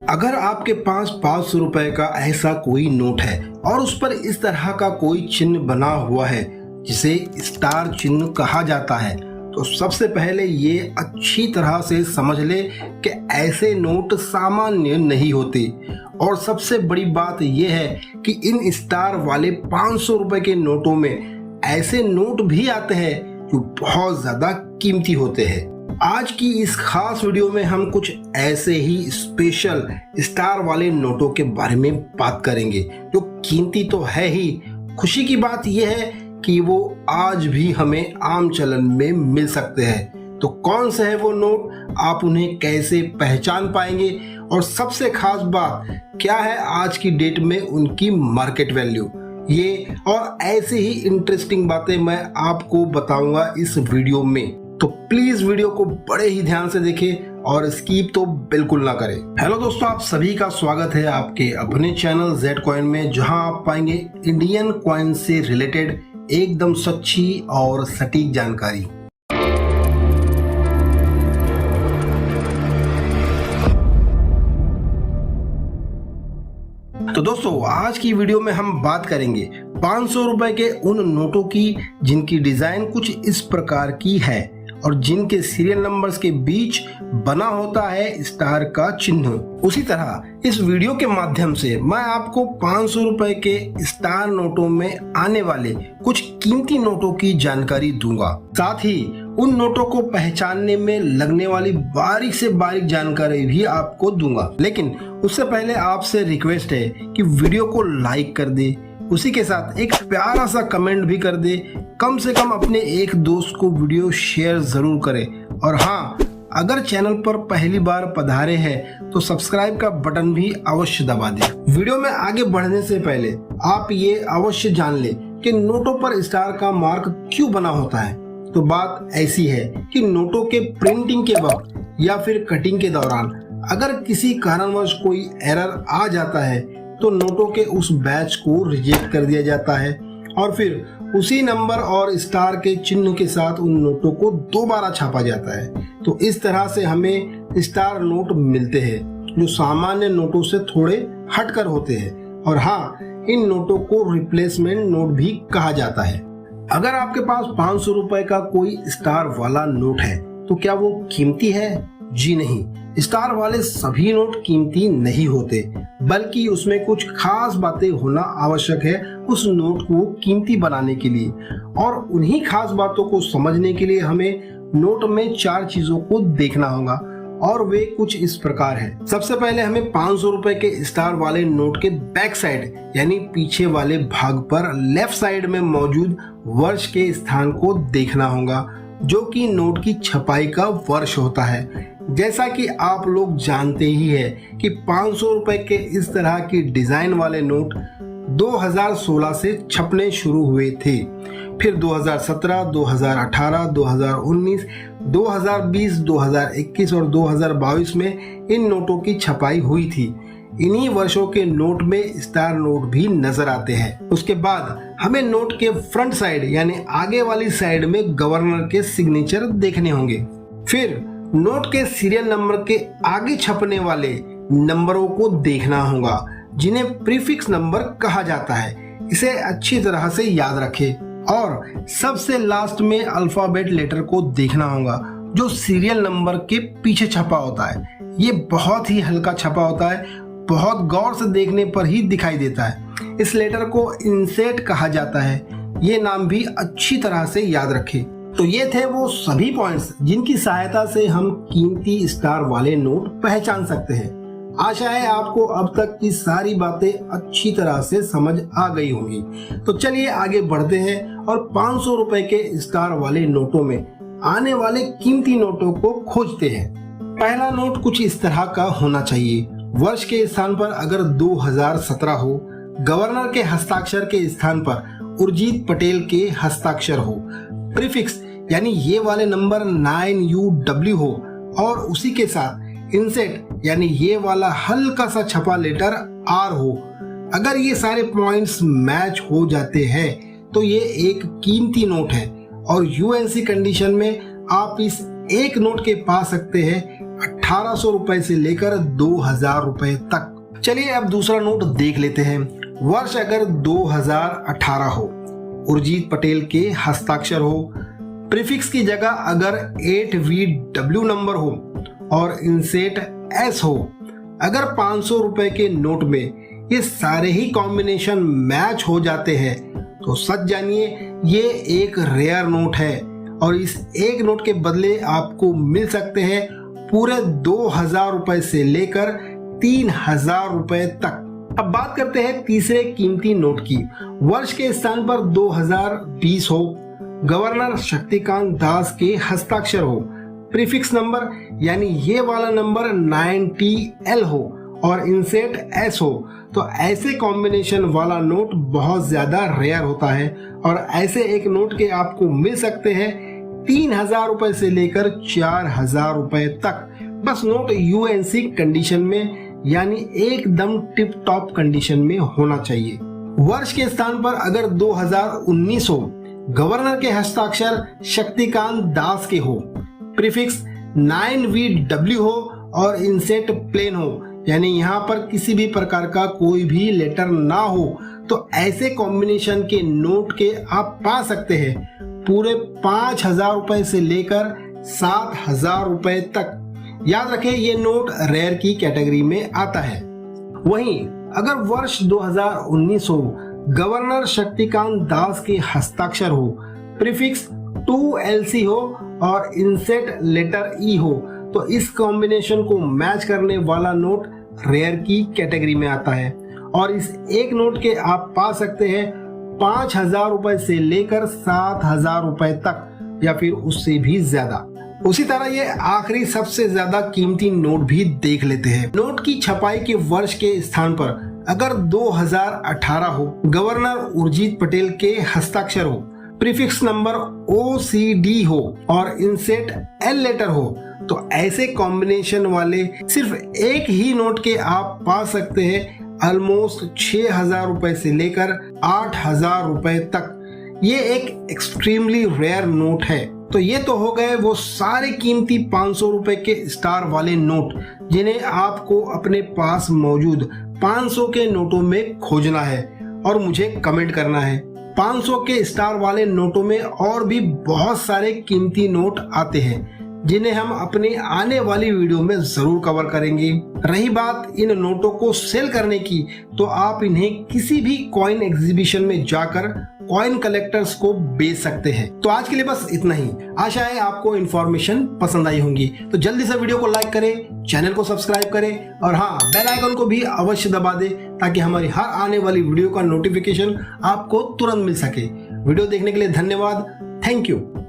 अगर आपके पास 500 रुपए का ऐसा कोई नोट है और उस पर इस तरह का कोई चिन्ह बना हुआ है जिसे स्टार चिन्ह कहा जाता है, तो सबसे पहले ये अच्छी तरह से समझ ले कि ऐसे नोट सामान्य नहीं होते। और सबसे बड़ी बात यह है कि इन स्टार वाले 500 रुपए के नोटों में ऐसे नोट भी आते हैं जो बहुत ज्यादा कीमती होते हैं। आज की इस खास वीडियो में हम कुछ ऐसे ही स्पेशल स्टार वाले नोटों के बारे में बात करेंगे जो कीमती तो है ही, खुशी की बात यह है कि वो आज भी हमें आम चलन में मिल सकते हैं। तो कौन से है वो नोट, आप उन्हें कैसे पहचान पाएंगे और सबसे खास बात क्या है आज की डेट में उनकी मार्केट वैल्यू, ये और ऐसे ही इंटरेस्टिंग बातें मैं आपको बताऊंगा इस वीडियो में। तो प्लीज वीडियो को बड़े ही ध्यान से देखें और स्किप तो बिल्कुल ना करें। हेलो दोस्तों, आप सभी का स्वागत है आपके अपने चैनल जेड कॉइन में, जहां आप पाएंगे इंडियन कॉइन से रिलेटेड एकदम सच्ची और सटीक जानकारी। तो दोस्तों, आज की वीडियो में हम बात करेंगे 500 रुपए के उन नोटों की जिनकी डिजाइन कुछ इस प्रकार की है और जिनके सीरियल नंबर्स के बीच बना होता है स्टार का चिन्ह। उसी तरह इस वीडियो के माध्यम से मैं आपको 500 रुपए के स्टार नोटों में आने वाले कुछ कीमती नोटों की जानकारी दूंगा। साथ ही उन नोटों को पहचानने में लगने वाली बारीक से बारीक जानकारी भी आपको दूंगा। लेकिन उससे पहले आपसे रिक्वेस्ट है कि वीडियो को लाइक कर दे, उसी के साथ एक प्यारा सा कमेंट भी कर दे, कम से कम अपने एक दोस्त को वीडियो शेयर जरूर करें। और हाँ, अगर चैनल पर पहली बार पधारे हैं तो सब्सक्राइब का बटन भी अवश्य दबा दें। वीडियो में आगे बढ़ने से पहले आप ये अवश्य जान ले कि नोटों पर स्टार का मार्क क्यों बना होता है। तो बात ऐसी है कि नोटों के प्रिंटिंग के वक्त या फिर कटिंग के दौरान अगर किसी कारणवश कोई एरर आ जाता है तो नोटों के उस बैच को रिजेक्ट कर दिया जाता है और फिर उसी नंबर और स्टार के चिन्ह के साथ उन नोटों को दोबारा छापा जाता है। तो इस तरह से हमें स्टार नोट मिलते हैं जो सामान्य नोटों से थोड़े हटकर होते हैं। और हाँ, इन नोटों को रिप्लेसमेंट नोट भी कहा जाता है। अगर आपके पास 500 रुपए का कोई स्टार वाला नोट है तो क्या वो कीमती है? जी नहीं, स्टार वाले सभी नोट कीमती नहीं होते, बल्कि उसमें कुछ खास बातें होना आवश्यक है उस नोट को कीमती बनाने के लिए। और उन्हीं खास बातों को समझने के लिए हमें नोट में 4 चीजों को देखना होगा और वे कुछ इस प्रकार है। सबसे पहले हमें 500 रुपए के स्टार वाले नोट के बैक साइड यानी पीछे वाले भाग पर लेफ्ट साइड में मौजूद वर्ष के स्थान को देखना होगा, जो कि नोट की छपाई का वर्ष होता है। जैसा कि आप लोग जानते ही है कि 500 रुपए के इस तरह की डिजाइन वाले नोट 2016 से छपने शुरू हुए थे। फिर 2017, 2018, 2019, 2020, 2021 और 2022 में इन नोटों की छपाई हुई थी। इन्हीं वर्षों के नोट में स्टार नोट भी नजर आते हैं। उसके बाद हमें नोट के फ्रंट साइड यानी आगे वाली साइड में गवर्नर के सिग्नेचर देखने होंगे। फिर नोट के सीरियल नंबर के आगे छपने वाले नंबरों को देखना होगा, जिन्हें प्रीफिक्स नंबर कहा जाता है। इसे अच्छी तरह से याद रखें। और सबसे लास्ट में अल्फाबेट लेटर को देखना होगा, जो सीरियल नंबर के पीछे छपा होता है। ये बहुत ही हल्का छपा होता है, बहुत गौर से देखने पर ही दिखाई देता है। इस लेटर को इंसेट कहा जाता है। ये नाम भी अच्छी तरह से याद रखें। तो ये थे वो सभी पॉइंट्स जिनकी सहायता से हम कीमती स्टार वाले नोट पहचान सकते हैं। आशा है आपको अब तक की सारी बातें अच्छी तरह से समझ आ गई होंगी। तो चलिए आगे बढ़ते हैं और 500 रुपए के स्टार वाले नोटों में आने वाले कीमती नोटों को खोजते हैं। पहला नोट कुछ इस तरह का होना चाहिए। वर्ष के स्थान पर अगर 2017 हो, गवर्नर के हस्ताक्षर के स्थान पर उर्जित पटेल के हस्ताक्षर हो, प्रीफिक्स यानी ये वाले नंबर 9UW हो और उसी के साथ इंसेट यानी ये वाला हल्का सा छपा लेटर R हो। अगर ये सारे पॉइंट्स मैच हो जाते हैं तो ये एक कीमती नोट है और यूएनसी कंडीशन में आप इस एक नोट के पा सकते हैं 1800 रुपए से लेकर 2000 रुपए तक। चलिए अब दूसरा नोट देख लेते हैं। वर्ष अगर 2018 हो, उर्जित पटेल के हस्ताक्षर हो, प्रीफिक्स की जगह अगर 8VW नंबर हो और इंसेट S हो, अगर 500 रुपए के नोट में ये सारे ही कॉम्बिनेशन मैच हो जाते हैं तो सच जानिए ये एक रेयर नोट है और इस एक नोट के बदले आपको मिल सकते हैं पूरे 2000 रुपए से लेकर 3000 रुपए तक। अब बात करते हैं तीसरे कीमती नोट की। वर्ष के स्थान पर 2020 हो, गवर्नर शक्तिकांत दास के हस्ताक्षर हो, प्रीफिक्स नंबर यानी ये वाला नंबर 90L हो और इंसेट S हो, तो ऐसे कॉम्बिनेशन वाला नोट बहुत ज्यादा रेयर होता है और ऐसे एक नोट के आपको मिल सकते हैं 3000 रुपए से लेकर 4000 रुपए तक। बस नोट UNC कंडीशन में यानी एकदम टिप टॉप कंडीशन में होना चाहिए। वर्ष के स्थान पर अगर 2019 हो, गवर्नर के हस्ताक्षर शक्तिकांत दास के हो, प्रीफिक्स 9VW हो और इंसेट प्लेन हो यानी यहाँ पर किसी भी प्रकार का कोई भी लेटर ना हो, तो ऐसे कॉम्बिनेशन के नोट के आप पा सकते हैं पूरे 5000 रुपए से लेकर 7000 रुपए तक। याद रखें ये नोट रेयर की कैटेगरी में आता है। वहीं अगर वर्ष 2019 हो, गवर्नर शक्तिकांत दास के हस्ताक्षर हो, प्रीफिक्स 2LC हो और इंसेट लेटर E हो, तो इस कॉम्बिनेशन को मैच करने वाला नोट रेयर की कैटेगरी में आता है और इस एक नोट के आप पा सकते हैं 5000 रुपए से लेकर 7000 रुपए तक या फिर उससे भी ज्यादा। उसी तरह ये आखिरी सबसे ज्यादा कीमती नोट भी देख लेते हैं। नोट की छपाई के वर्ष के स्थान पर अगर 2018 हो, गवर्नर उर्जित पटेल के हस्ताक्षर हो, प्रीफिक्स नंबर OCD हो और इंसेट L लेटर हो, तो ऐसे कॉम्बिनेशन वाले सिर्फ एक ही नोट के आप पा सकते हैं ऑलमोस्ट 6000 रुपए से लेकर 8000 रुपए तक। ये एक एक्सट्रीमली रेयर नोट है। तो ये तो हो गए वो सारे कीमती 500 रुपए के स्टार वाले नोट जिन्हें आपको अपने पास मौजूद 500 के नोटों में खोजना है और मुझे कमेंट करना है। 500 के स्टार वाले नोटों में और भी बहुत सारे कीमती नोट आते हैं जिन्हें हम अपने आने वाली वीडियो में जरूर कवर करेंगे। रही बात इन नोटों को सेल करने की, तो आप इन्हें किसी भी कॉइन एग्जीबिशन में जाकर कॉइन कलेक्टर्स को बेच सकते हैं। तो आज के लिए बस इतना ही। आशा है आपको इन्फॉर्मेशन पसंद आई होंगी। तो जल्दी से वीडियो को लाइक करें, चैनल को सब्सक्राइब करें और हाँ, बेल आइकन को भी अवश्य दबा दें ताकि हमारी हर आने वाली वीडियो का नोटिफिकेशन आपको तुरंत मिल सके। वीडियो देखने के लिए धन्यवाद। Thank you.